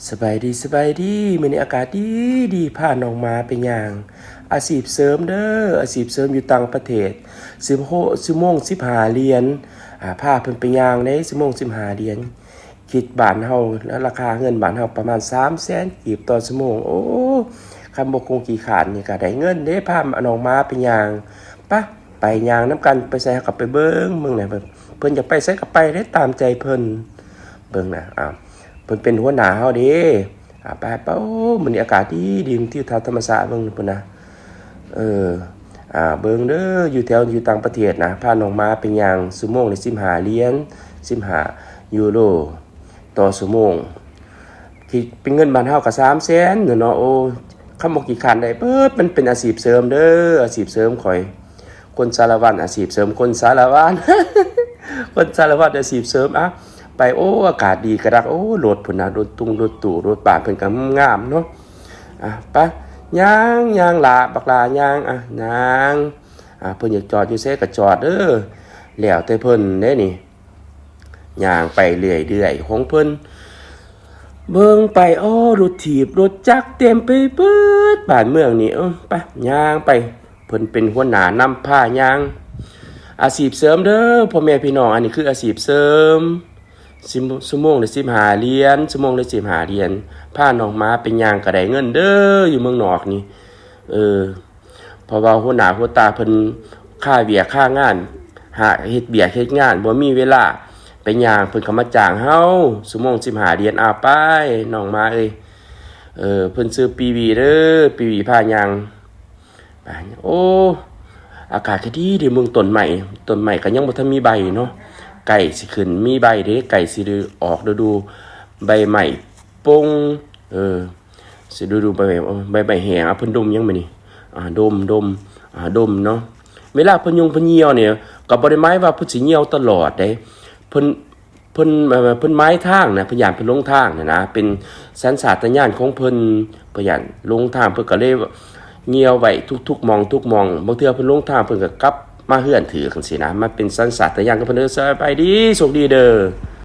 สบายดีมื้อนี้อากาศดีพาน้องมาไปย่างอาชีพเสริมเด้ออาชีพเสริมอยู่ต่างประเทศชั่วโมง15เหรียญพาเพิ่นไปย่างในชั่วโมง15เหรียญคิดบ้านเฮาแล้วราคาเงินบ้านเฮาประมาณ300,000กีบต่อชั่วโมงโอ้คันบ่คงขี้ขานนี่ก็ได้เงินเด้พาน้องมาไปย่างไปย่างนํกันไปไสก็ไปเบิ่งมึงน่ะเพิ่นอยากไปไสก็ไปได้ตามใจเพิ่นเบิ่งน่ะเพิ่นเป็นหัวหน้าเฮาเด้ไปโอ้มื้อนี้อากาศดีที่แถวธรรมศาสตร์เบิ่งพุ่นนะเออเบิ่งเด้ออยู่ต่างประเทศนะพาน้องมาเป็นหยังชั่วโมงละ15เหรียญ15ยูโรต่อชั่วโมงคิดเป็นเงินบ้านเฮาก็300,000เนาะโอ้คำบ่กี่คันได้เบิดมันเป็นอาชีพเสริมเด้ออาชีพเสริมข่อยคนสารวัตรอาชีพเสริมคนสารวัตร คนสารวัตรอาชีพเสริมไปโอ้อากาศดีกระดักโอ้รถพุ่นน่ะรถตุงรถตู่รถบ้านเพิ่นก็งามเนาะไปย่างลาบักลาย่างย่างเพิ่นอยากจอดอยู่ไสก็จอดเด้อแล้วแต่เพิ่นเด้นี่ย่างไปเรื่อยๆของเพิ่นเบิ่งไปอ้อรถถีบรถจักรเต็มไปเบิดบ้านเมืองนี่ไปย่างไปเพิ่นเป็นหัวหน้านำพาย่างอาชีพเสริมเด้อพ่อแม่พี่น้องอันนี้คืออาชีพเสริมชั่วโมงละ15เหรียญชั่วโมงละ15เหรียญพาน้องมาเป็นย่างก็ได้เงินเด้ออยู่เมืองนอกนี่เพราะว่าหัวหน้าหัวตาเพิ่นค่าเวียกค่างานหาเฮ็ดเวียกเฮ็ดงานบ่มีเวลาไปย่างเพิ่นก็มาจ้างเฮาชั่วโมง15เหรียญไปน้องมาเอ้ยเพิ่นซื้อปีวีเด้อปีวีพาย่างไปโอ้อากาศก็ดีเมืองต้นใหม่ก็ยังบ่ทันมีใบเนาะไก่สิขึ้นมีใบเด้ไก่สิออกฤดูใบใหม่ปงสิดูใบใบแห้งเพิ่นดมยังมื้อนี้ดมเนาะเวลาเพิ่นเหี่ยวเนี่ยก็บ่ได้หมายว่าเพิ่นสิเหี่ยวตลอดเด้เพิ่นไม้ทางนะเพิ่นย่านเพิ่นลงทางนะเป็นสัญชาตญาณของเพิ่นย่านลงทางเพิ่นก็เลยเหี่ยวไว้ทุกๆหม่องบางเทื่อเพิ่นลงทางเพิ่นก็กลับมาเฮือนถือจังซี่นะมันเป็นสัญชาตญาณของเพิ่นเด้อสบายดีโชคดีเด้อ